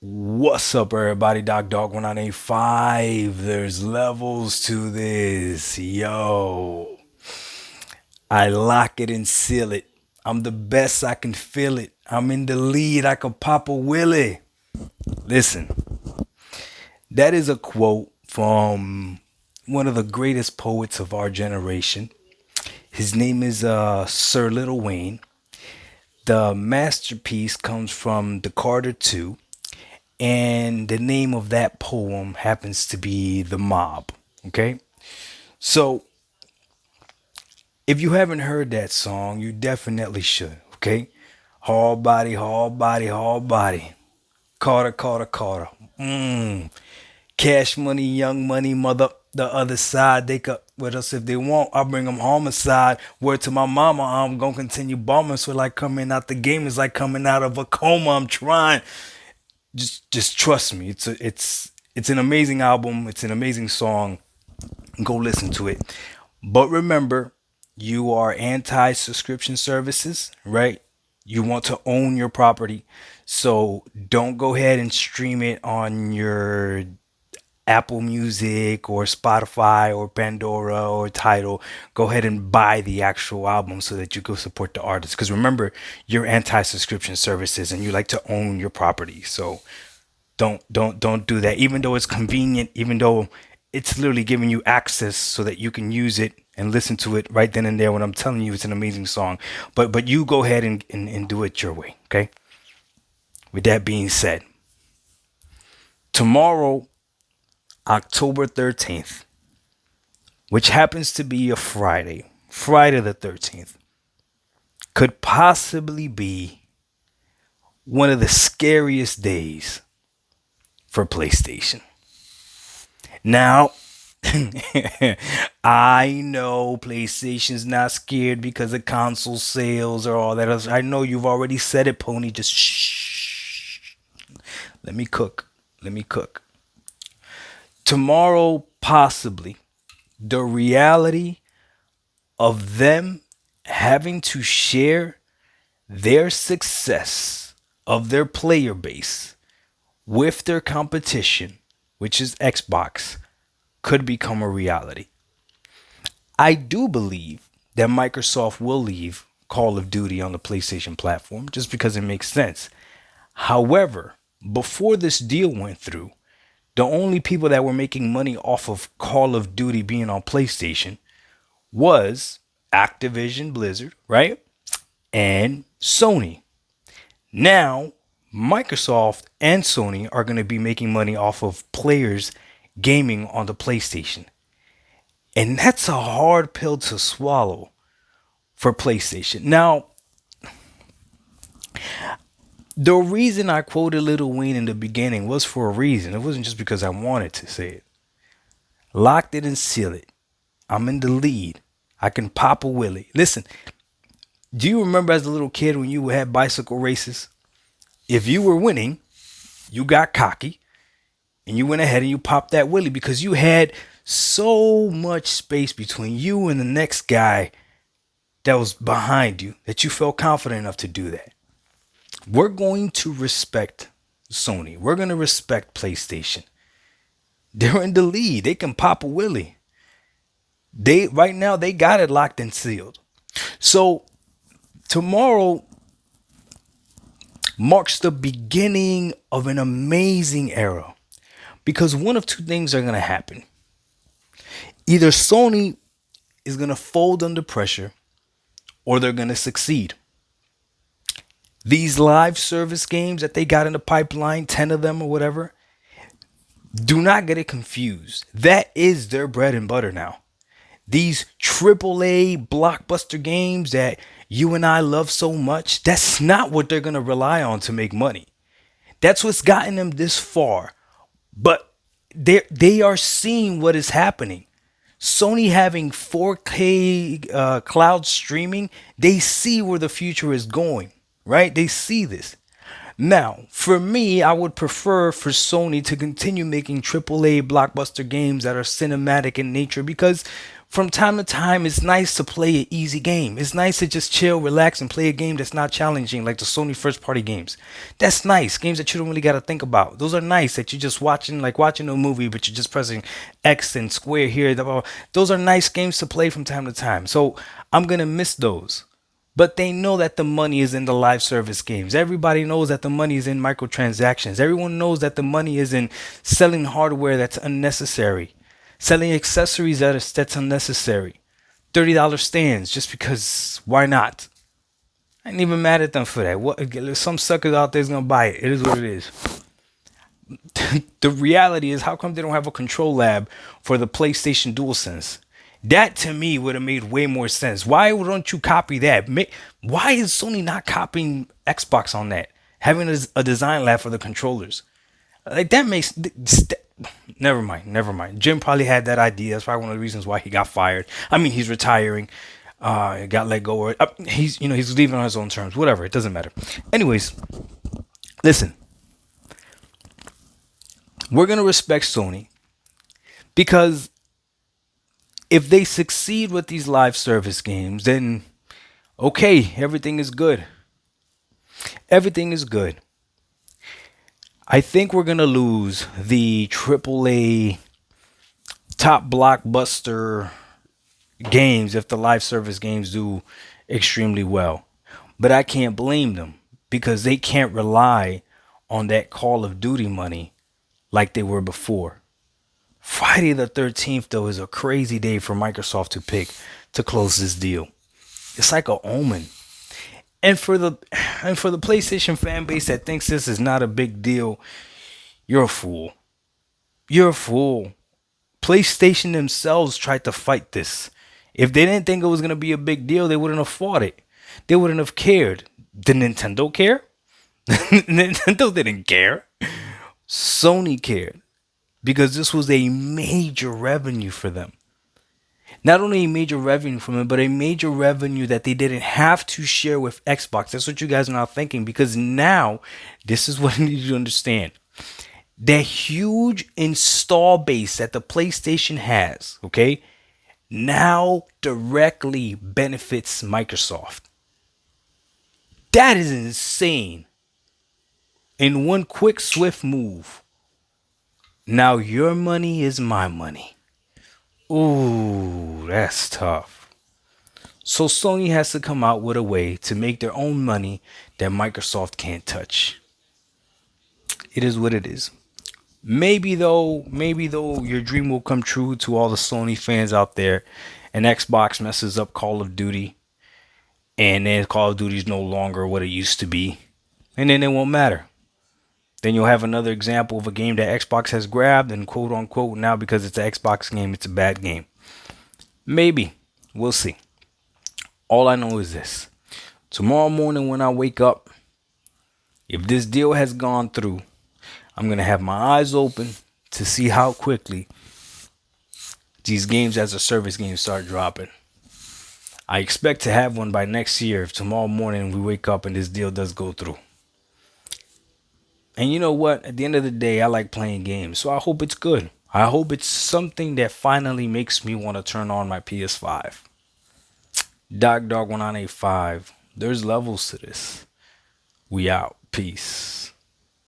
What's up, everybody? Dog 1985. There's levels to this. Yo, I lock it and seal it. I'm the best, I can feel it. I'm in the lead, I can pop a willy. Listen, that is a quote from one of the greatest poets of our generation. His name is Sir Little Wayne. The masterpiece comes from the Carter 2, and the name of that poem happens to be The Mob. Okay? So, if you haven't heard that song, you definitely should. Okay? Hard body, hard body, hard body. Carter, Carter, Carter. Mmm. Cash money, young money, mother. The other side, they could with us if they want. I'll bring them homicide. Word to my mama, I'm gonna continue bombing. So like coming out the game is like coming out of a coma. I'm trying. Just trust me. It's an amazing album. It's an amazing song. Go listen to it. But remember, you are anti subscription services, right? You want to own your property. So don't go ahead and stream it on your Apple Music or Spotify or Pandora or Tidal. Go ahead and buy the actual album so that you go support the artist. Because remember, you're anti subscription services and you like to own your property. So don't do that. Even though it's convenient, even though it's literally giving you access so that you can use it and listen to it right then and there when I'm telling you it's an amazing song. But you go ahead and do it your way, okay? With that being said, tomorrow, October 13th, which happens to be a Friday the 13th, could possibly be one of the scariest days for PlayStation. Now, I know PlayStation's not scared because of console sales or all that. I know you've already said it, Pony. Just shh. Let me cook. Let me cook. Tomorrow, possibly, the reality of them having to share their success of their player base with their competition, which is Xbox, could become a reality. I do believe that Microsoft will leave Call of Duty on the PlayStation platform just because it makes sense. However, before this deal went through, the only people that were making money off of Call of Duty being on PlayStation was Activision Blizzard, right? And Sony. Now, Microsoft and Sony are going to be making money off of players gaming on the PlayStation. And that's a hard pill to swallow for PlayStation. Now, the reason I quoted Lil Wayne in the beginning was for a reason. It wasn't just because I wanted to say it. Locked it and seal it. I'm in the lead. I can pop a willy. Listen, do you remember as a little kid when you had bicycle races? If you were winning, you got cocky and you went ahead and you popped that willy because you had so much space between you and the next guy that was behind you that you felt confident enough to do that. We're going to respect Sony. We're going to respect PlayStation. They're in the lead. They can pop a willy. They right now they got it locked and sealed. So tomorrow marks the beginning of an amazing era because one of two things are going to happen. Either Sony is going to fold under pressure or they're going to succeed. These live service games that they got in the pipeline, 10 of them or whatever, do not get it confused. That is their bread and butter now. These AAA blockbuster games that you and I love so much, that's not what they're going to rely on to make money. That's what's gotten them this far. But they are seeing what is happening. Sony having 4K cloud streaming, they see where the future is going, right? They see this. Now, for me, I would prefer for Sony to continue making AAA blockbuster games that are cinematic in nature because From time to time, it's nice to play an easy game. It's nice to just chill, relax, and play a game that's not challenging, like the Sony first party games. That's nice. Games that you don't really got to think about. Those are nice that you're just watching, like watching a movie, but you're just pressing X and square here. Those are nice games to play from time to time. So I'm going to miss those. But they know that the money is in the live service games. Everybody knows that the money is in microtransactions. Everyone knows that the money is in selling hardware that's unnecessary, selling accessories that's unnecessary. $30 stands just because why not? I ain't even mad at them for that. What some suckers out there's gonna buy it. It is what it is. The reality is, how come they don't have a control lab for the PlayStation DualSense? That to me would have made way more sense. Why don't you copy that? Why is Sony not copying Xbox on that? Having a design lab for the controllers. Like that makes. Never mind. Never mind. Jim probably had that idea. That's probably one of the reasons why he got fired. I mean, he's retiring. Got let go. Or he's leaving on his own terms. Whatever. It doesn't matter. Anyways, listen. We're gonna respect Sony because if they succeed with these live service games, then okay, everything is good. Everything is good. I think we're gonna lose the AAA top blockbuster games if the live service games do extremely well. But I can't blame them because they can't rely on that Call of Duty money like they were before. Friday the 13th, though, is a crazy day for Microsoft to pick to close this deal. It's like a omen. And for the PlayStation fan base that thinks this is not a big deal, you're a fool. You're a fool. PlayStation themselves tried to fight this. If they didn't think it was going to be a big deal, they wouldn't have fought it. They wouldn't have cared. Did Nintendo care? Nintendo didn't care. Sony cared because this was a major revenue for them. Not only a major revenue from it, but a major revenue that they didn't have to share with Xbox. That's what you guys are now thinking, because now this is what I need you to understand. The huge install base that the PlayStation has, okay, now directly benefits Microsoft. That is insane. In one quick, swift move, now your money is my money. Ooh, that's tough. So Sony has to come out with a way to make their own money that Microsoft can't touch. It is what it is. Maybe though, your dream will come true to all the Sony fans out there, and Xbox messes up Call of Duty, and then Call of Duty is no longer what it used to be, and then it won't matter. Then you'll have another example of a game that Xbox has grabbed and quote unquote now because it's an Xbox game, it's a bad game. Maybe. We'll see. All I know is this. Tomorrow morning when I wake up, if this deal has gone through, I'm going to have my eyes open to see how quickly these games as a service games start dropping. I expect to have one by next year if tomorrow morning we wake up and this deal does go through. And you know what? At the end of the day, I like playing games. So I hope it's good. I hope it's something that finally makes me want to turn on my PS5. Dog 1985. There's levels to this. We out. Peace.